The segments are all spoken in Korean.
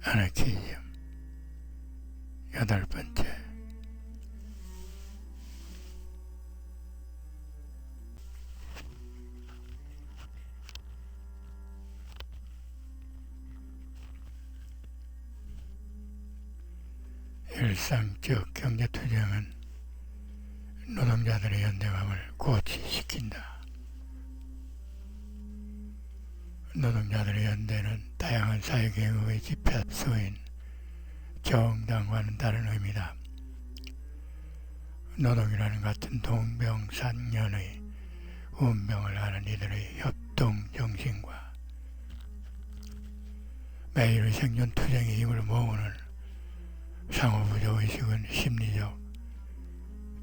아나키즘 여덟 번째. 일상적 경제투쟁은 노동자들의 연대감을 고취시킨다. 노동자들의 연대는 다양한 사회계급의 집합소인 정당과는 다른 의미다. 노동이라는 같은 동병상련의 운명을 아는 이들의 협동정신과 매일의 생존투쟁의 힘을 모으는 상호부조의식은 심리적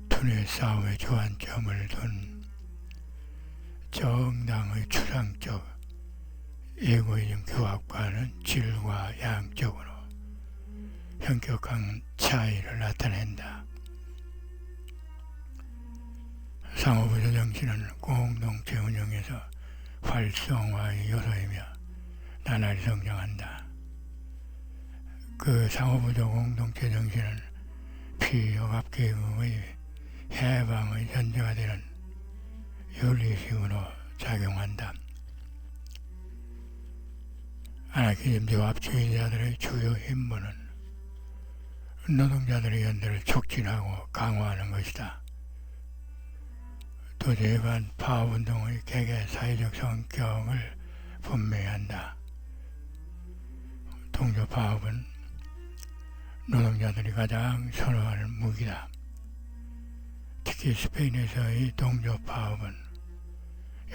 투뇌 싸움의 주안점을 둔 정당의 추상적 에고이즘 교합과는 질과 양적으로 현격한 차이를 나타낸다. 상호부조 정신은 공동체 운영에서 활성화의 요소이며 나날이 성장한다. 그 상호부조 공동체 정신은 피역합계급의 해방의 전제가 되는 윤리식으로 작용한다. 아나키즘 조합주의자들의 주요 임무는 노동자들의 연대를 촉진하고 강화하는 것이다. 도제반 파업운동의 개개 사회적 성격을 분명히 한다. 동조파업은 노동자들이 가장 선호하는 무기다. 특히 스페인에서의 동조파업은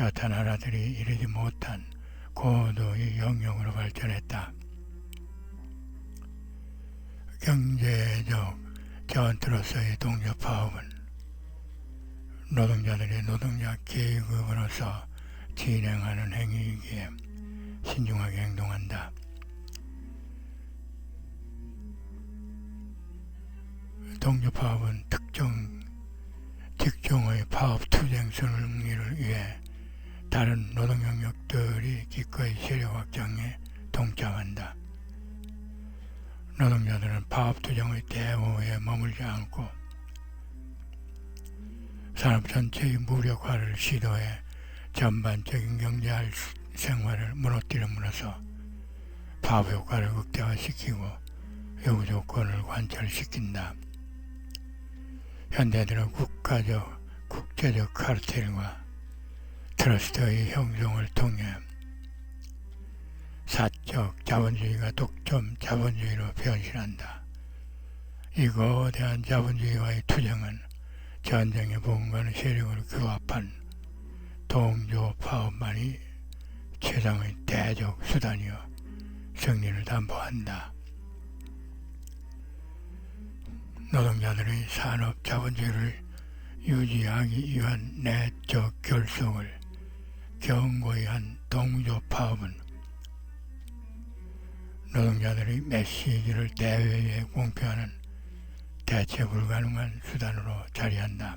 여타 나라들이 이르지 못한 고도의 영역으로 발전했다. 경제적 전투로서의 동조파업은 노동자들이 노동자 계급으로서 진행하는 행위이기에 신중하게 행동한다. 동조파업은 특정 직종의 파업 투쟁 승리를 위해 다른 노동 영역들이 기꺼이 세력 확장에 동참한다. 노동자들은 파업 투쟁의 대우에 머물지 않고 산업 전체의 무력화를 시도해 전반적인 경제 생활을 무너뜨림으로써 파업 효과를 극대화시키고 요구 조건을 관철시킨다. 현대들은 국제적 카르텔과 트러스트의 형성을 통해 사적 자본주의가 독점 자본주의로 변신한다. 이 거대한 자본주의와의 투쟁은 전쟁의 부분과는 세력을 규합한 동조파업만이 최상의 대적 수단이요 승리를 담보한다. 노동자들의 산업 자본주의를 유지하기 위한 내적 결속을 견고히 한 동조파업은 노동자들의 메시지를 대외에 공표하는 대체 불가능한 수단으로 자리한다.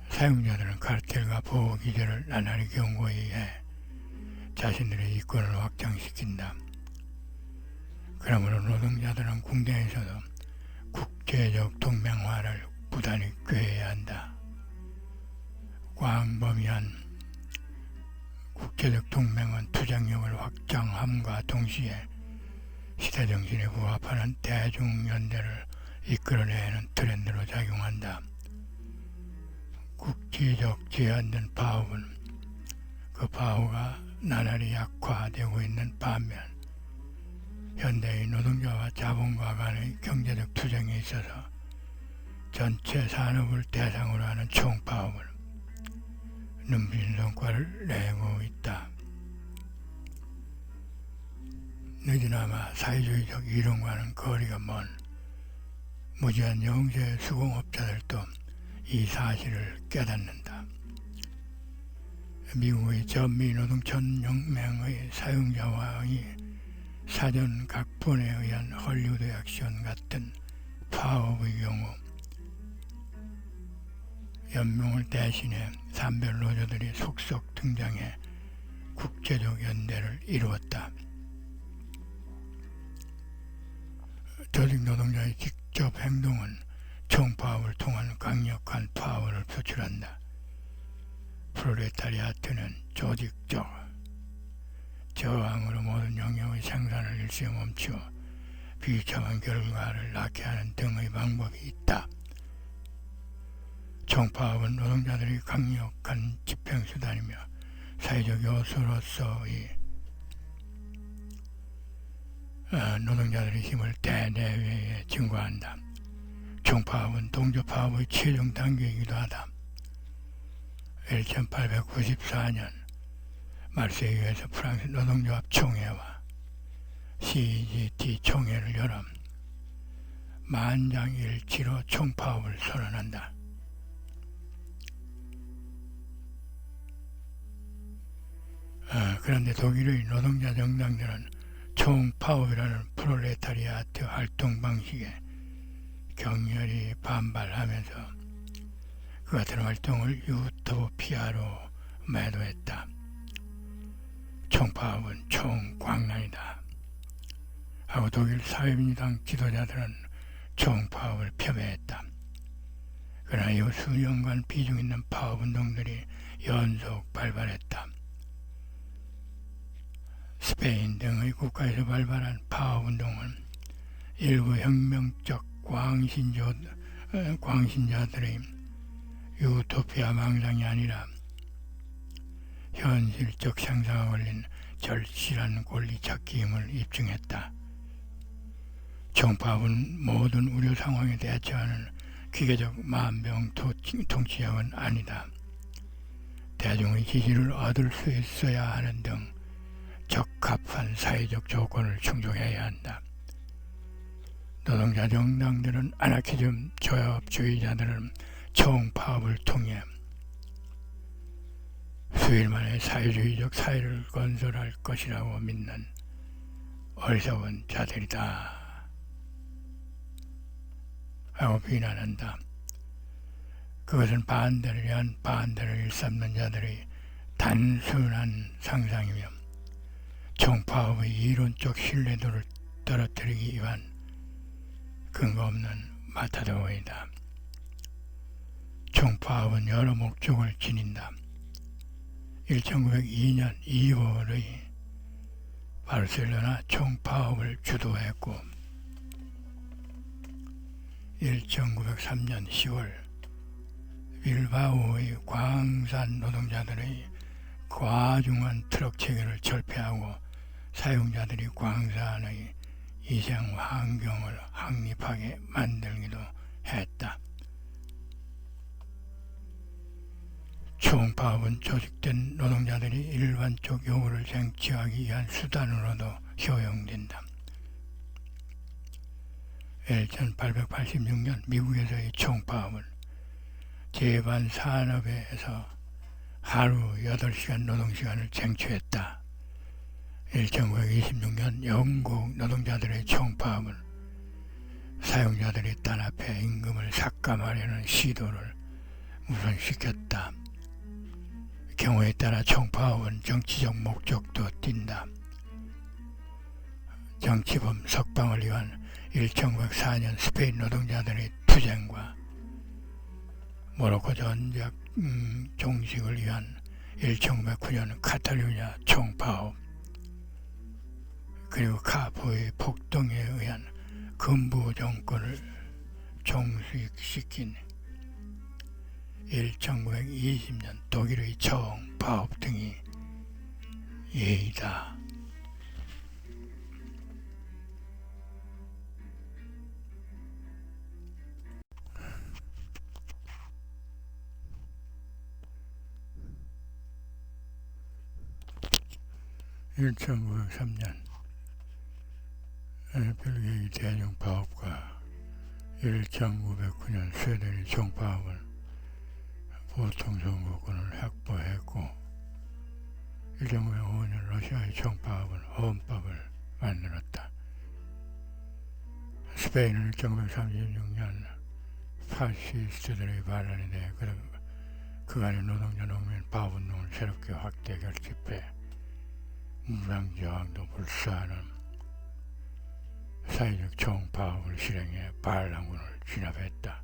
사용자들은 카르텔과 보호기제를 나날이 견고히 해 자신들의 이권을 확장시킨다. 그러므로 노동자들은 국내에서도 국제적 동맹화를 부단히 꾀해야 한다. 광범위한 국제적 동맹은 투쟁력을 확장함과 동시에 시대정신에 부합하는 대중연대를 이끌어내는 트렌드로 작용한다. 국제적 제한된 파업은 그 파워가 나날이 약화되고 있는 반면 현대의 노동자와 자본가 간의 경제적 투쟁에 있어서 전체 산업을 대상으로 하는 총파업은 눈부신 성과를 내고 있다. 늦으나마 사회주의적 이론과는 거리가 먼 무지한 영세 수공업자들도 이 사실을 깨닫는다. 미국의 전미노동천연맹의 사용자와의 사전 각본에 의한 헐리우드 액션 같은 파업의 경우 연명을 대신해 산별 노조들이 속속 등장해 국제적 연대를 이루었다. 조직 노동자의 직접 행동은 총파업을 통한 강력한 파워를 표출한다. 프롤레타리아트는 조직적 저항으로 모든 영역의 생산을 일시에 멈추어 비참한 결과를 낳게 하는 등의 방법이 있다. 총파업은 노동자들의 강력한 집행수단이며 사회적 요소로서의 노동자들의 힘을 대대회에 증거한다. 총파업은 동조파업의 최종 단계이기도 하다. 1894년 말세유에서 프랑스 노동조합 총회와 CGT 총회를 열어 만장일치로 총파업을 선언한다. 그런데 독일의 노동자 정당들은 총파업이라는 프롤레타리아트 활동 방식에 격렬히 반발하면서 그 같은 활동을 유토피아로 매도했다. 총파업은 총광란이다 하고 독일 사회민주당 지도자들은 총파업을 표명했다. 그러나 이후 수년간 비중 있는 파업운동들이 연속 발발했다. 스페인 등의 국가에서 발발한 파업운동은 일부 혁명적 광신자들의 유토피아 망상이 아니라 현실적 상상에 걸린 절실한 권리 찾기 힘을 입증했다. 총파업은 모든 우려 상황에 대처하는 기계적 만병통치약은 아니다. 대중의 지지를 얻을 수 있어야 하는 등 적합한 사회적 조건을 충족해야 한다. 노동자 정당들은 아나키즘 조합주의자들은 총파업을 통해 수일 만에 사회주의적 사회를 건설할 것이라고 믿는 어리석은 자들이다 하고 비난한다. 그것은 반대를 위한 반대를 일삼는 자들의 단순한 상상이며 총파업의 이론적 신뢰도를 떨어뜨리기 위한 근거 없는 마타도어이다. 총파업은 여러 목적을 지닌다. 1902년 2월의 바르셀로나 총파업을 주도했고 1903년 10월 빌바오의 광산 노동자들의 과중한 트럭 체계를 철폐하고 사용자들이 광산의 이생 환경을 확립하게 만들기도 했다. 총파업은 조직된 노동자들이 일반적 요구를 쟁취하기 위한 수단으로도 효용된다. 1886년 미국에서의 총파업은 제반 산업에서 하루 8시간 노동시간을 쟁취했다. 1926년 영국 노동자들의 총파업은 사용자들이 단합해 임금을 삭감하려는 시도를 우선시켰다. 경우에 따라 총파업은 정치적 목적도 띈다. 정치범 석방을 위한 1904년 스페인 노동자들의 투쟁과 모로코 전쟁 종식을 위한 1909년 카탈루냐 총파업 그리고 카포의 폭동에 의한 군부 정권을 종식시킨 1920년 독일의 총파업 등이 예이다. (1903년) 벨기에의 대중파업과 1909년 스웨덴의 총파업은 보통선거권을 확보했고 1905년 러시아의 총파업은 헌법을 만들었다. 스페인은 1936년 파시스트들의 반란에 대해 그간의 노동자 농민 파업운동을 새롭게 확대 결집해 무장저항도 불사하는 사회적 총파업을 실행해 반란군을 진압했다.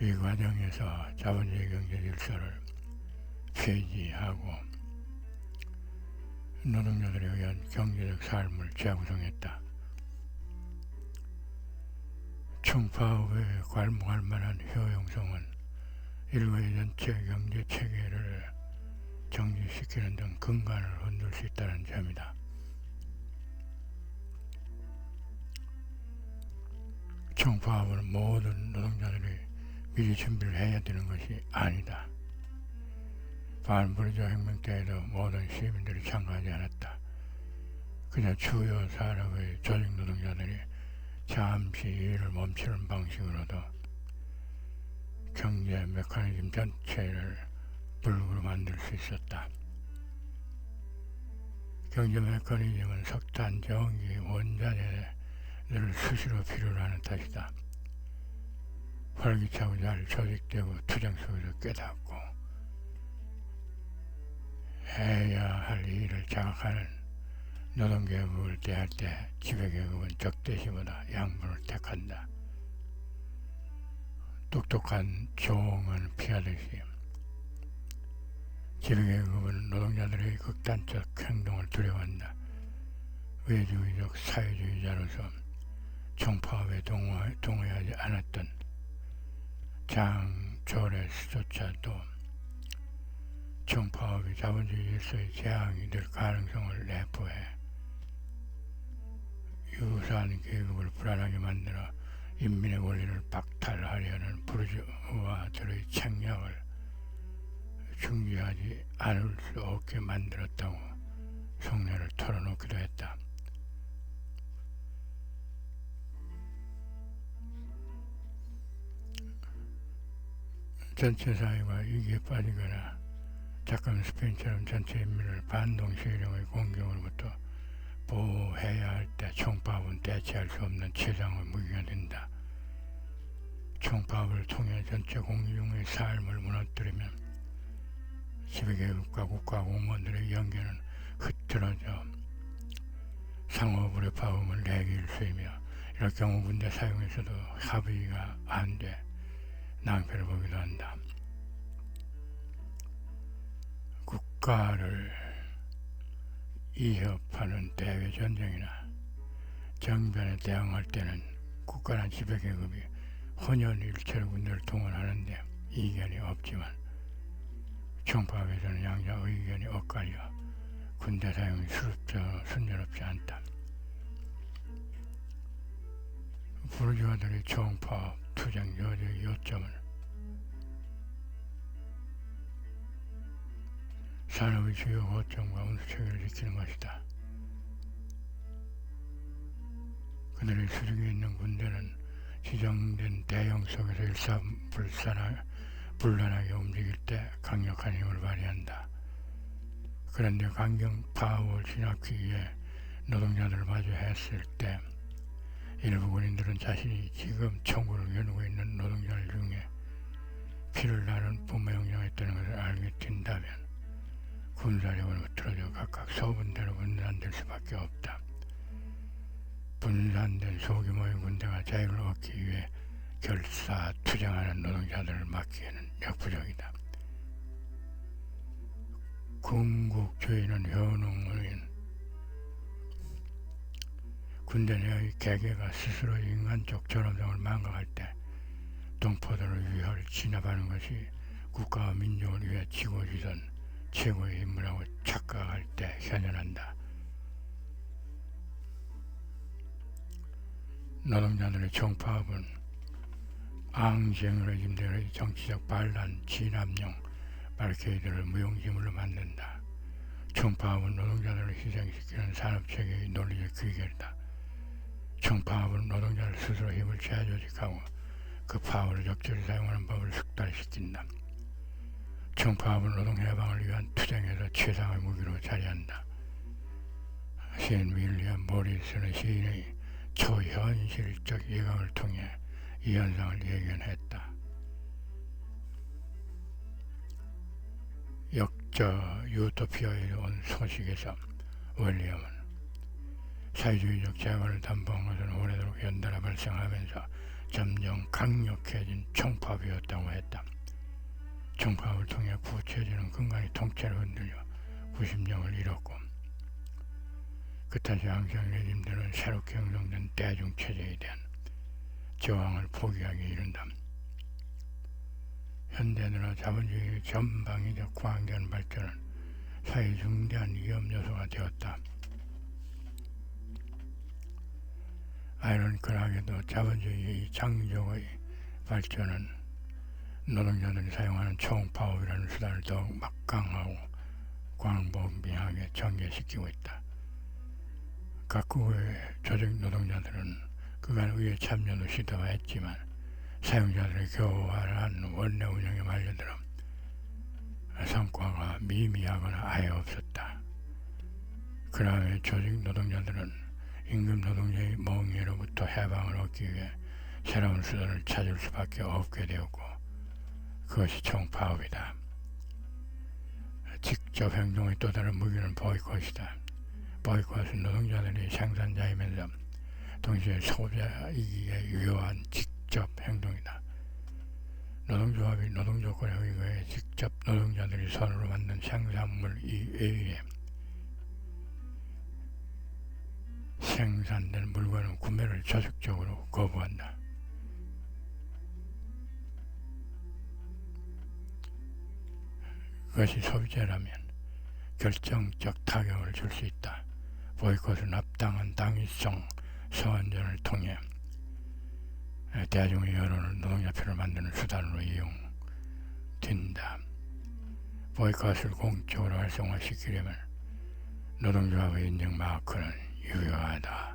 이 과정에서 자본주의 경제 질서를 폐지하고 노동자들에 의한 경제적 삶을 재구성했다. 총파업에 괄목할 만한 효용성은 일거의 전체 경제 체계를 정지시키는 등 근간을 흔들 수 있다는 점이다. 총파업은 모든 노동자들이 미리 준비를 해야 되는 것이 아니다. 반부르주아 혁명 때에도 모든 시민들이 참가하지 않았다. 그냥 주요 산업의 조직 노동자들이 잠시 일을 멈추는 방식으로도 경제 메커니즘 전체를 불구로 만들 수 있었다. 경제 메커니즘은 석탄, 전기, 원자재를 수시로 필요로 하는 탓이다. 활기차고 잘 조직되고 투쟁 속에서 깨닫고 해야 할 일을 자각하는 노동계급을 대할 때 지배계급은 적대시보다 양보를 택한다. 똑똑한 종은 피하듯이 지배계급은 노동자들의 극단적 행동을 두려워한다. 외주의적 사회주의자로서 총파업에 동의하지 않았던 장 조레스조차도 총파업이 자본주의 질서의 재앙이 될 가능성을 내포해 유사한 계급을 불안하게 만들어 인민의 권리를 박탈하려는 부르주아들의 책략을 중지하지 않을 수 없게 만들었다고 속내를 털어놓기도 했다. 전체 사회가 위기에 빠지거나 작가는 스페인처럼 전체 인민을 반동 세력의 공격으로부터 보호해야 할 때 총파업은 대체할 수 없는 최상의 무기가 된다. 총파업을 통해 전체 공중의 삶을 무너뜨리면 지배계급과 국가 공무원들의 연계는 흐트러져 상호불협화음을 내길 수이며 이럴 경우 군대 사용에서도 합의가 안 돼 낭패를 보기도 한다. 국가를 이협하는 대외전쟁이나 정변에 대항할 때는 국가나 지배계급이 혼연일체로 군대를 동원하는데 이견이 없지만 총파업에서는 양자 의견이 엇갈려 군대 사용이 순조롭지 않다. 부르주아들의 총파업 투쟁 요점은 산업의 주요 거점과 운수체계를 지키는 것이다. 그들의 수중에 있는 군대는 지정된 대형 속에서 일사불란하게 움직일 때 강력한 힘을 발휘한다. 그런데 강경 파업을 진압하기 위해 노동자들을 마주했을 때 일부 군인들은 자신이 지금 총구를 겨누고 있는 노동자들 중에 피를 나는 분명령에 있다는 것을 알게 된다면 군사력은 흐트러져 각각 소분대로 분산될 수밖에 없다. 분산된 소규모의 군대가 자유를 얻기 위해 결사 투쟁하는 노동자들을 막기에는 역부족이다. 군국주의는 효능의 군대 내의 개개가 스스로 인간적 존엄성을 망각할 때 동포들을 위하여 진압하는 것이 국가와 민족을 위해 지고지던 최고의 임무라고 착각할 때 현현한다. 노동자들의 총파업은 앙쟁 레짐들의 정치적 반란, 진압용 바리케이드를 무용지물로 만든다. 총파업은 노동자들을 희생시키는 산업체계의 논리적 귀결이다. 총파업은 노동자를 스스로 힘을 재조직하고 그 파워를 적절히 사용하는 법을 숙달시킨다. 총파업은 노동해방을 위한 투쟁에서 최상의 무기로 자리한다. 시인 윌리엄 모리슨의 시인의 초현실적 예감을 통해 이 현상을 예견했다. 역저 유토피아에 온 소식에서 윌리엄은 사회주의적 재건을 담보한 것은 오래도록 연달아 발생하면서 점점 강력해진 총파업이었다고 했다. 총파업을 통해 구체주는 근간이 통째로 흔들려 구심력을 잃었고 그 탓에 항상 레짐들은 새롭게 형성된 대중체제에 대한 저항을 포기하기 이른다. 현대인으로 자본주의 전방위적 과학적 발전은 사회의 중대한 위험 요소가 되었다. 아이러니컬하게도 자본주의의 장족의 발전은 노동자들이 사용하는 총파업이라는 수단을 더욱 막강하고 광범위하게 전개시키고 있다. 각국의 조직 노동자들은 그간 의회 참여도 시도했지만 사용자들의 교활한 원내 운영에 말려들어 성과가 미미하거나 아예 없었다. 그 다음에 조직 노동자들은 임금 노동자의 멍해로부터 해방을 얻기 위해 새로운 수단을 찾을 수밖에 없게 되었고 그것이 총파업이다. 직접 행동의 또 다른 무기는 보이콧이다. 보이콧은 노동자들이 생산자이면서 동시에 소비자이기에 유효한 직접 행동이다. 노동조합이 노동조건에 의거해 직접 노동자들이 손으로 만든 생산물 이외에 생산된 물건의 구매를 조직적으로 거부한다. 그것이 소비자라면 결정적 타격을 줄 수 있다. 보이콧은 합당한 당위성 서원전을 통해 대중의 여론을 노동자표를 만드는 수단으로 이용된다. 보이콧을 공적으로 활성화시키려면 노동조합의 인증 마크는 유효하다.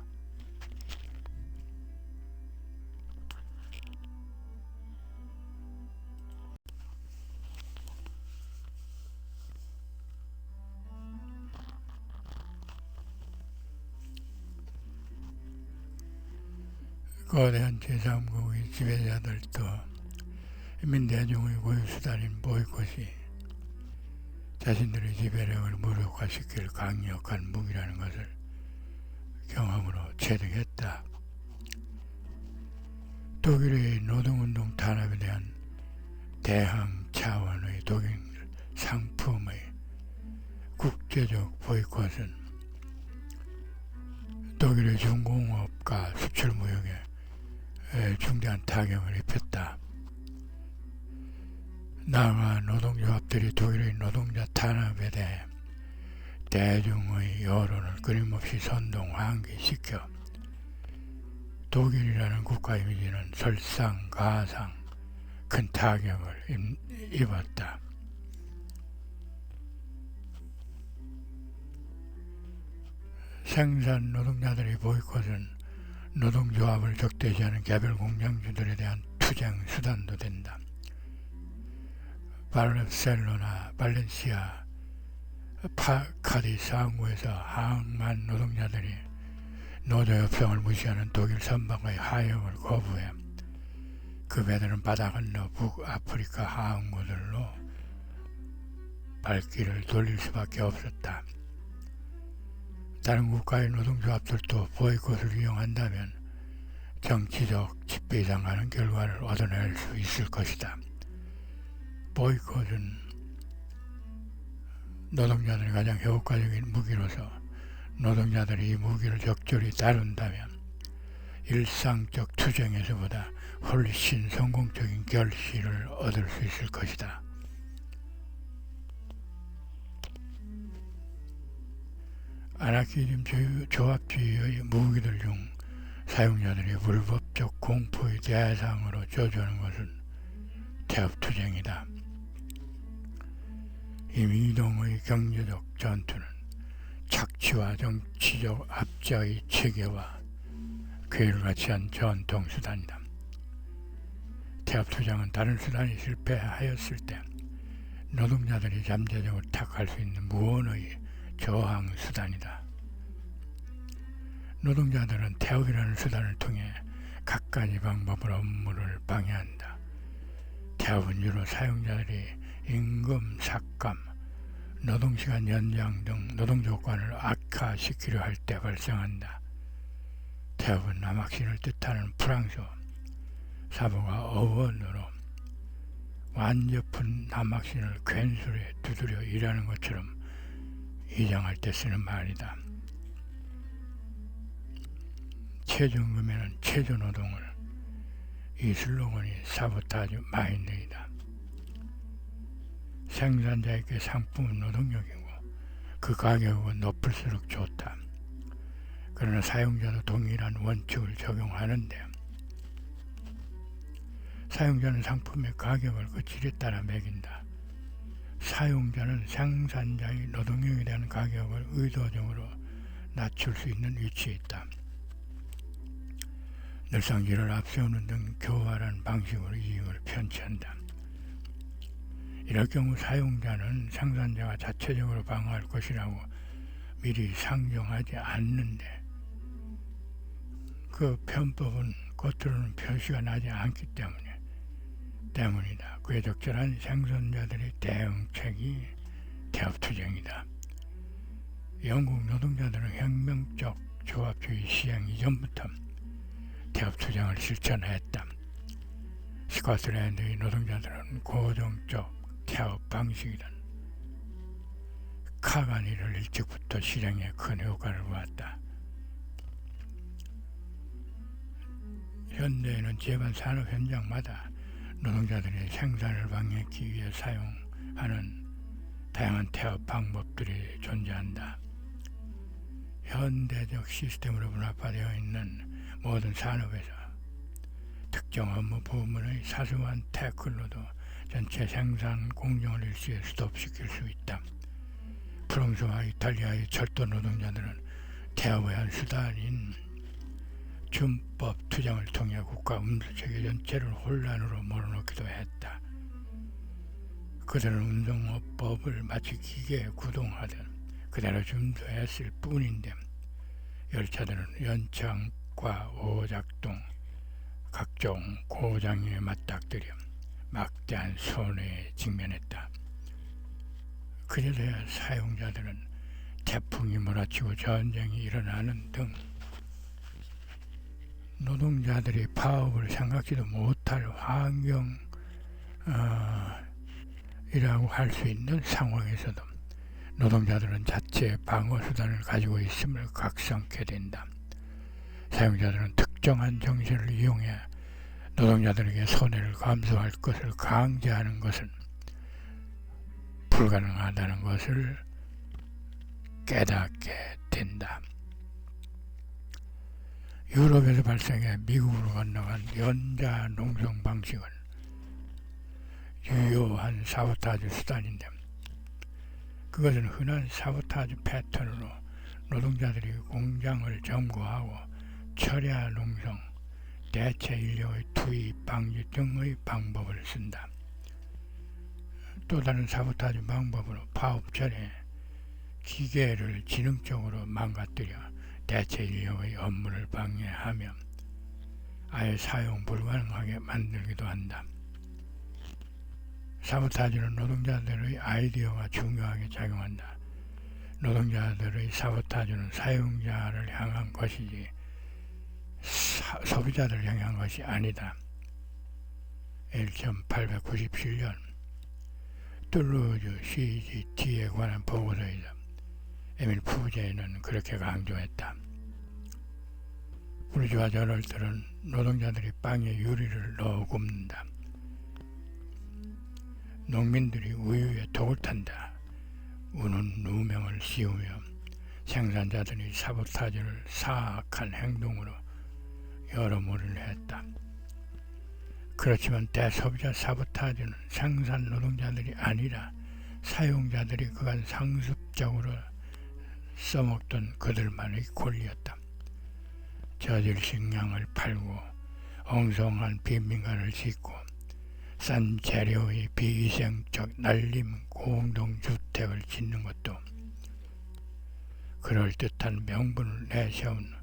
거대한 제3국의 지배자들도 인민대중의 고유수단인 보이콧이 자신들의 지배력을 무력화시킬 강력한 무기라는 것을 경험으로 체득했다. 독일의 노동운동 탄압에 대한 대항 차원의 독일 상품의 국제적 보이콧은 독일의 중공업과 수출무역에 중대한 타격을 입혔다. 나아가 노동조합들이 독일의 노동자 탄압에 대해 대중의 여론을 끊임없이 선동 환기시켜 독일이라는 국가 이미지는 설상가상 큰 타격을 입었다. 생산 노동자들의 보이콧은 노동조합을 적대시하는 개별 공장주들에 대한 투쟁 수단도 된다. 바르셀로나, 발렌시아, 카디스 항구에서 항만 노동자들이 노조협상을 무시하는 독일 선박의 하역을 거부해 그 배들은 바다 건너 북아프리카 항구들로 발길을 돌릴 수밖에 없었다. 다른 국가의 노동조합들도 보이콧을 이용한다면 정치적 집회 이상 가는 결과를 얻어낼 수 있을 것이다. 보이콧은 노동자들이 가장 효과적인 무기로서 노동자들이 이 무기를 적절히 다룬다면 일상적 투쟁에서보다 훨씬 성공적인 결실을 얻을 수 있을 것이다. 아나키즘 조합주의의 무기들 중 사용자들이 불법적 공포의 대상으로 조주하는 것은 태업투쟁이다. 이 미동의 경제적 전투는 착취와 정치적 압제의 체계와 괴일같이한 전통수단이다. 태업투쟁은 다른 수단이 실패하였을 때 노동자들이 잠재적으로 택할 수 있는 무언의 저항수단이다. 노동자들은 태업이라는 수단을 통해 갖가지 방법으로 업무를 방해한다. 태업은 주로 사용자들이 임금 삭감, 노동시간 연장 등 노동조건을 악화시키려 할 때 발생한다. 태엽은 남학신을 뜻하는 프랑스어 사보가 어원으로 완접한 남학신을 괜술에 두드려 일하는 것처럼 이장할 때 쓰는 말이다. 체중금에는 체조노동을, 이 슬로건이 사보타주 마인드이다. 생산자에게 상품은 노동력이고 그 가격은 높을수록 좋다. 그러나 사용자도 동일한 원칙을 적용하는데 사용자는 상품의 가격을 그 질에 따라 매긴다. 사용자는 생산자의 노동력에 대한 가격을 의도적으로 낮출 수 있는 위치에 있다. 늘상 이를 앞세우는 등 교활한 방식으로 이익을 편취한다. 이럴 경우 사용자는 생산자가 자체적으로 방어할 것이라고 미리 상정하지 않는데 그 편법은 겉으로는 표시가 나지 않기 때문이다. 그에 적절한 생산자들의 대응책이 태엽투쟁이다. 영국 노동자들은 혁명적 조합주의 시행 이전부터 태엽투쟁을 실천했다. 스코틀랜드의 노동자들은 고정적 태엽 방식이란 카가니를 일찍부터 실행해 큰 효과를 보았다. 현대에는 제반 산업 현장마다 노동자들이 생산을 방해하기 위해 사용하는 다양한 태엽 방법들이 존재한다. 현대적 시스템으로 분업화되어 있는 모든 산업에서 특정 업무 부문의 사소한 태클로도 전체 생산 공정을 일시에 스톱시킬 수 있다. 프랑스와 이탈리아의 철도 노동자들은 태엽의 한 수단인 준법 투쟁을 통해 국가 운수체계 전체를 혼란으로 몰아넣기도 했다. 그들은 운송업법을 마치 기계에 구동하듯 그대로 준수했을 뿐인데 열차들은 연착과 오작동, 각종 고장에 맞닥뜨려 막대한 손해에 직면했다. 그제서야 사용자들은 태풍이 몰아치고 전쟁이 일어나는 등 노동자들이 파업을 생각지도 못할 환경이라고 할 수 있는 상황에서도 노동자들은 자체 방어 수단을 가지고 있음을 각성케 된다. 사용자들은 특정한 정신을 이용해 노동자들에게 손해를 감수할 것을 강제하는 것은 불가능하다는 것을 깨닫게 된다. 유럽에서 발생해 미국으로 건너간 연자 농성 방식은 유효한 사보타주 수단인데 그것은 흔한 사보타주 패턴으로 노동자들이 공장을 점거하고 철야 농성, 대체 인력의 투입 방지 등의 방법을 쓴다. 또 다른 사보타주 방법으로 파업 전에 기계를 지능적으로 망가뜨려 대체 인력의 업무를 방해하며 아예 사용 불가능하게 만들기도 한다. 사보타주는 노동자들의 아이디어가 중요하게 작용한다. 노동자들의 사보타주는 사용자를 향한 것이지 소비자들을 향한 것이 아니다. 1897년 툴루즈 CGT에 관한 보고서에서 에밀 푸제는 그렇게 강조했다. 부르주아 저널들은 노동자들이 빵에 유리를 넣어 굽는다. 농민들이 우유에 독을 탄다. 우는 누명을 씌우며 생산자들이 사보타주를 사악한 행동으로 여러모를 했다. 그렇지만 대소비자 사보타주는 생산 노동자들이 아니라 사용자들이 그간 상습적으로 써먹던 그들만의 권리였다. 저질 식량을 팔고 엉성한 빈민가를 짓고 싼 재료의 비위생적 난림 공동주택을 짓는 것도 그럴듯한 명분을 내세운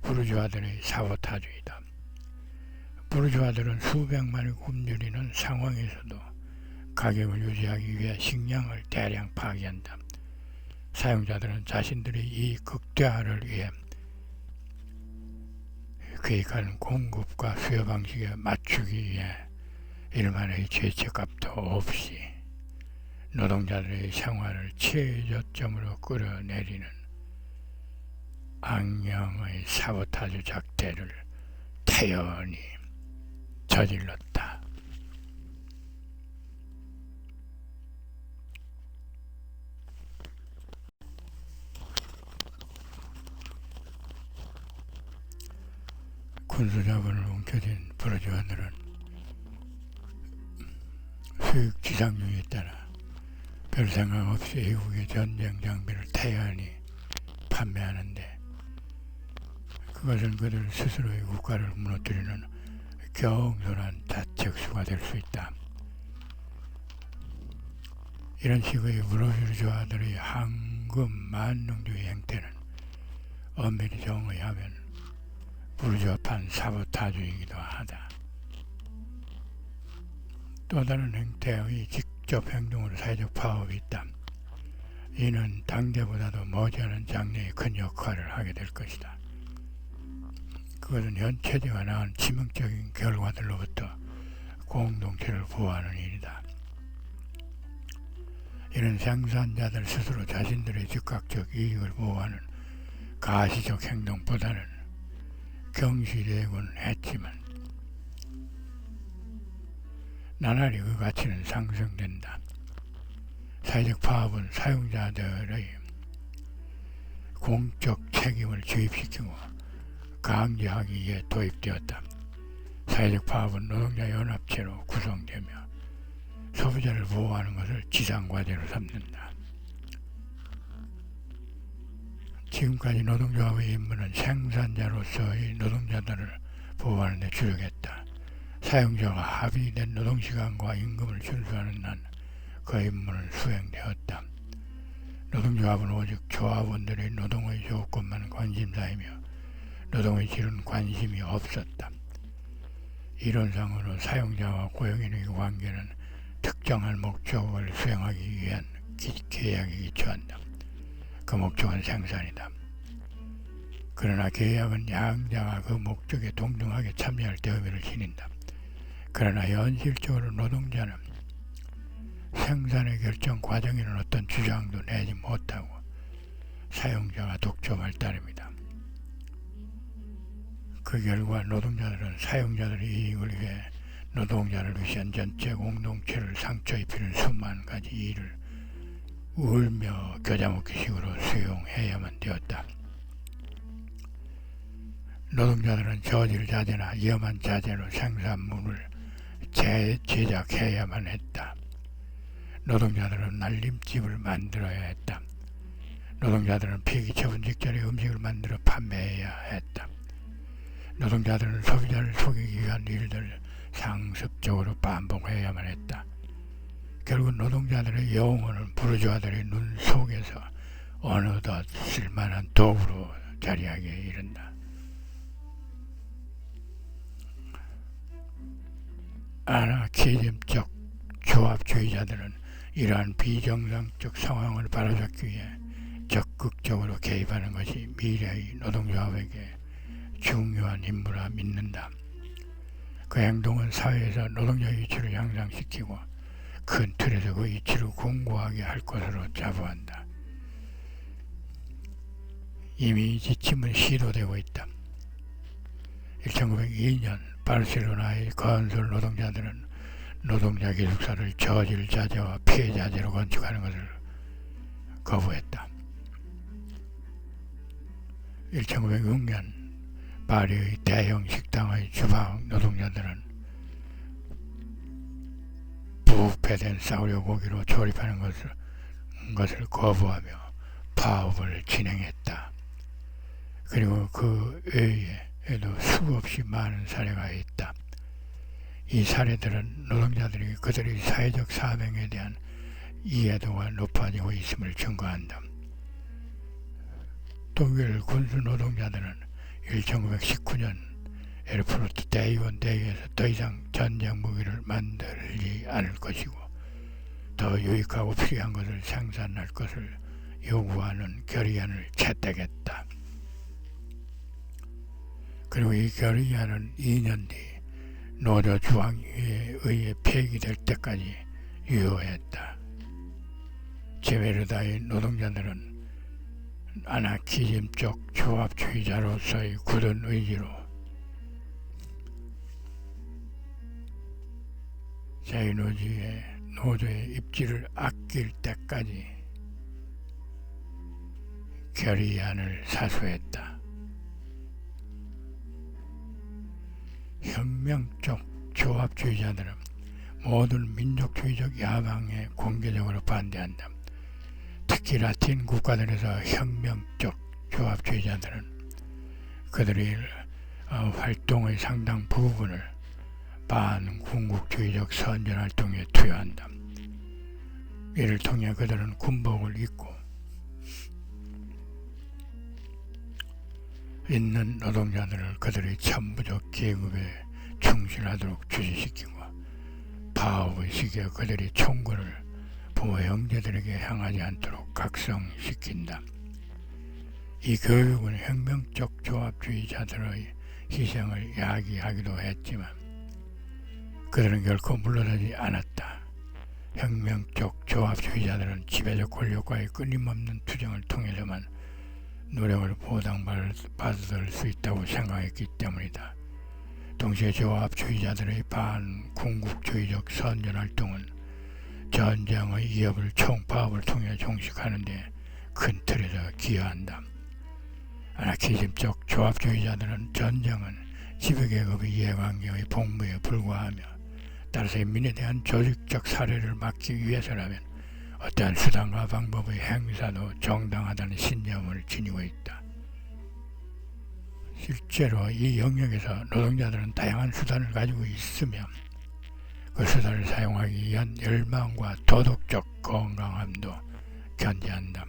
부르주아들의 사보타주이다. 부르주아들은 수백만을 굶주리는 상황에서도 가격을 유지하기 위해 식량을 대량 파기한다. 사용자들은 자신들의 이 극대화를 위해 계획한 공급과 수요 방식에 맞추기 위해 일만의 죄책감도 없이 노동자들의 생활을 최저점으로 끌어내리는 악령의 사보타주 작태를 태연히 저질렀다. 군수자본을 움켜쥔 부르주아들은 수익 지상률에 따라 별 생각 없이 외국의 전쟁 장비를 태연히 판매하는데 그것은 그들 스스로의 국가를 무너뜨리는 경솔한 자책수가 될 수 있다. 이런 식의 부르주아들의 황금 만능주의 행태는 엄밀히 정의하면 부르주아판 사보타주이기도 하다. 또 다른 행태의 직접 행동으로 사회적 파업이 있다. 이는 당대보다도 머지않은 장래에 큰 역할을 하게 될 것이다. 그것은 현체제가 낳은 치명적인 결과들로부터 공동체를 보호하는 일이다. 이는 생산자들 스스로 자신들의 즉각적 이익을 보호하는 가시적 행동보다는 경시되곤 했지만 나날이 그 가치는 상승된다. 사회적 파업은 사용자들의 공적 책임을 주입시키고 강제하기 위해 도입되었다. 사회적 파업은 노동자 연합체로 구성되며 소비자를 보호하는 것을 지상과제로 삼는다. 지금까지 노동조합의 임무는 생산자로서의 노동자들을 보호하는 데 주력했다. 사용자가 합의된 노동시간과 임금을 준수하는 한 그 임무는 수행되었다. 노동조합은 오직 조합원들의 노동의 조건만 관심사이며 노동의 질은 관심이 없었다. 이론상으로 사용자와 고용인의 관계는 특정한 목적을 수행하기 위한 계약에 기초한다. 그 목적은 생산이다. 그러나 계약은 양자가 그 목적에 동등하게 참여할 때 의미를 지닌다. 그러나 현실적으로 노동자는 생산의 결정 과정에는 어떤 주장도 내지 못하고 사용자가 독점할 따름이다. 그 결과 노동자들은 사용자들의 이익을 위해 노동자를 위한 전체 공동체를 상처 입히는 수만 가지 일을 울며 겨자먹기식으로 수용해야만 되었다. 노동자들은 저질자재나 위험한 자재로 생산물을 제작해야만 했다. 노동자들은 날림집을 만들어야 했다. 노동자들은 폐기처분 직전에 음식을 만들어 판매해야 했다. 노동자들은 소비자를 속이기 위한 일들을 상습적으로 반복해야만 했다. 결국 노동자들의 영혼은 부르주아들의 눈 속에서 어느덧 쓸만한 도구로 자리하게 이른다. 아나키즘적 조합주의자들은 이러한 비정상적 상황을 바로잡기 위해 적극적으로 개입하는 것이 미래의 노동조합에게 중요한 임무라 믿는다. 그 행동은 사회에서 노동자의 위치를 향상시키고 큰 틀에서 그 위치를 공고하게 할 것으로 자부한다. 이미 지침은 시도되고 있다. 1902년 바르셀로나의 건설 노동자들은 노동자 기숙사를 저질자재와 폐자재로 건축하는 것을 거부했다. 1906년 파리의 대형 식당의 주방 노동자들은 부패된 싸구려 고기로 조립하는 것을 거부하며 파업을 진행했다. 그리고 그 외에도 수없이 많은 사례가 있다. 이 사례들은 노동자들이 그들의 사회적 사명에 대한 이해도가 높아지고 있음을 증거한다. 독일 군수 노동자들은 1919년 에르푸르트 대의원 대회에서 더 이상 전쟁 무기를 만들지 않을 것이고 더 유익하고 필요한 것을 생산할 것을 요구하는 결의안을 채택했다. 그리고 이 결의안은 2년 뒤 노조 중앙위에 의해 폐기될 때까지 유효했다. 제베르다의 노동자들은 아나키즘적 조합주의자로서의 굳은 의지로 노조의 입지를 아낄 때까지 결의안을 사수했다. 혁명적 조합주의자들은 모든 민족주의적 야망에 공개적으로 반대한다. 특히 라틴 국가들에서 혁명적 조합주의자들은 그들의 활동의 상당 부분을 반군국주의적 선전활동에 투여한다. 이를 통해 그들은 군복을 입고 있는 노동자들을 그들의 천부적 계급에 충실하도록 주지시키고 파업의 시기에 그들의 총구를 부모 형제들에게 향하지 않도록 각성시킨다. 이 교육은 혁명적 조합주의자들의 희생을 야기하기도 했지만 그들은 결코 물러나지 않았다. 혁명적 조합주의자들은 지배적 권력과의 끊임없는 투쟁을 통해서만 노력을 보상받을 수 있다고 생각했기 때문이다. 동시에 조합주의자들의 반군국주의적 선전활동은 전쟁의 위협을 총파업을 통해 종식하는 데 큰 틀에서 기여한다. 아나키즘적 조합주의자들은 전쟁은 지배계급의 이해관계의 복무에 불과하며 따라서 인민에 대한 조직적 살해를 막기 위해서라면 어떠한 수단과 방법의 행사도 정당하다는 신념을 지니고 있다. 실제로 이 영역에서 노동자들은 다양한 수단을 가지고 있으며 그 수단을 사용하기 위한 열망과 도덕적 건강함도 견지한다.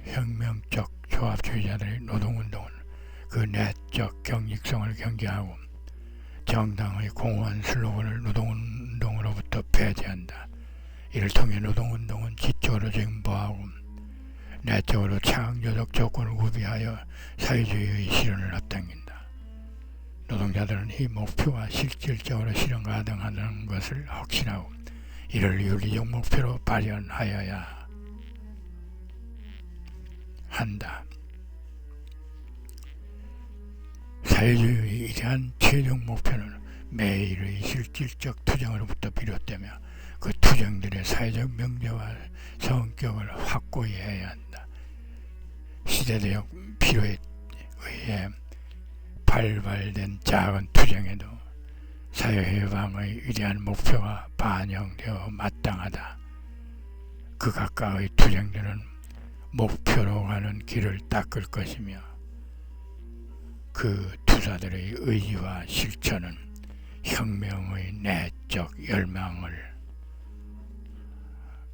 혁명적 조합주의자들의 노동운동은 그 내적 경직성을 경계하고 정당의 공허한 슬로건을 노동운동으로부터 배제한다. 이를 통해 노동운동은 지적으로 진보하고 내적으로 창조적 조건을 구비하여 사회주의의 실현을 앞당긴다. 노동자들은 이 목표가 실질적으로 실현 가능하다는 것을 확신하고 이를 윤리적 목표로 발현하여야 한다. 사회주의에 대한 최종 목표는 매일의 실질적 투쟁으로부터 비롯되며 그 투쟁들의 사회적 명제와 성격을 확고히 해야 한다. 시대적 필요에 의해 발발된 작은 투쟁에도 사회해방의 위대한 목표가 반영되어 마땅하다. 그 각각의 투쟁들은 목표로 가는 길을 닦을 것이며 그 투사들의 의지와 실천은 혁명의 내적 열망을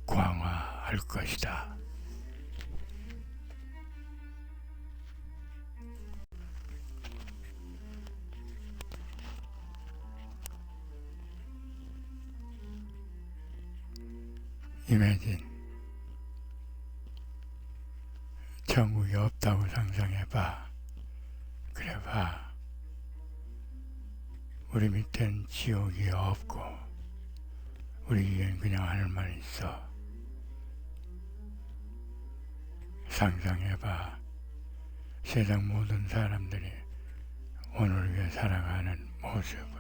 강화할 것이다. 이매진 천국이 없다고 상상해봐. 그래 봐. 우리 밑엔 지옥이 없고 우리 위엔 그냥 하늘만 있어. 상상해봐. 세상 모든 사람들이 오늘 위해 살아가는 모습을.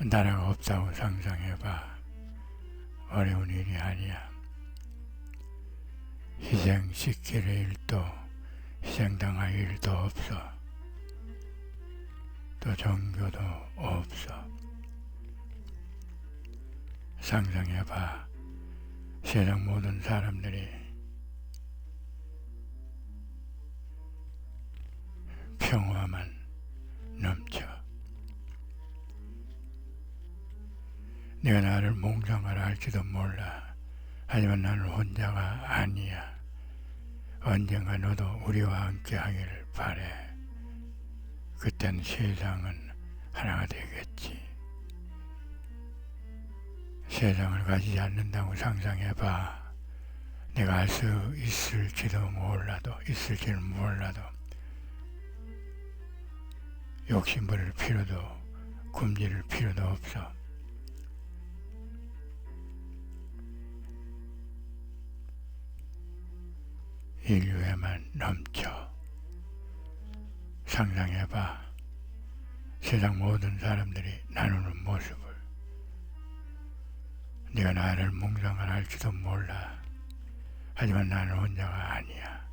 나라가 없다고 상상해봐. 어려운 일이 아니야. 희생시킬 일도 희생당할 일도 없어. 또 종교도 없어. 상상해봐. 세상 모든 사람들이 평화만 넘쳐. 네가 나를 몽상하라 할지도 몰라. 하지만 나는 혼자가 아니야. 언젠가 너도 우리와 함께 하기를 바래. 그땐 세상은 하나가 되겠지. 세상을 가지지 않는다고 상상해봐. 내가 알 수 있을지는 몰라도 욕심 부릴 필요도 굶주릴 필요도 없어. 인류에만 넘쳐. 상상해봐. 세상 모든 사람들이 나누는 모습을. 네가 나를 몽상을 할지도 몰라. 하지만 나는 혼자가 아니야.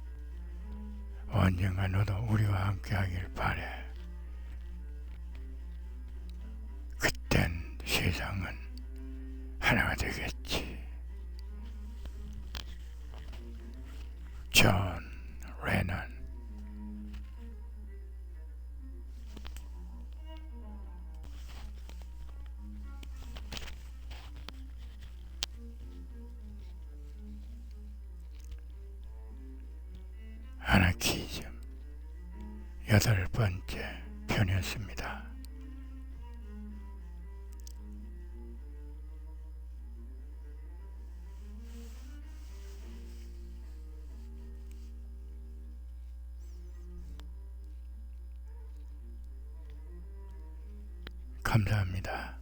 언젠가 너도 우리와 함께 하길 바래. 그땐 세상은 하나가 되겠지. 존 레넌. 아나키즘 8번째 편이었습니다. 감사합니다.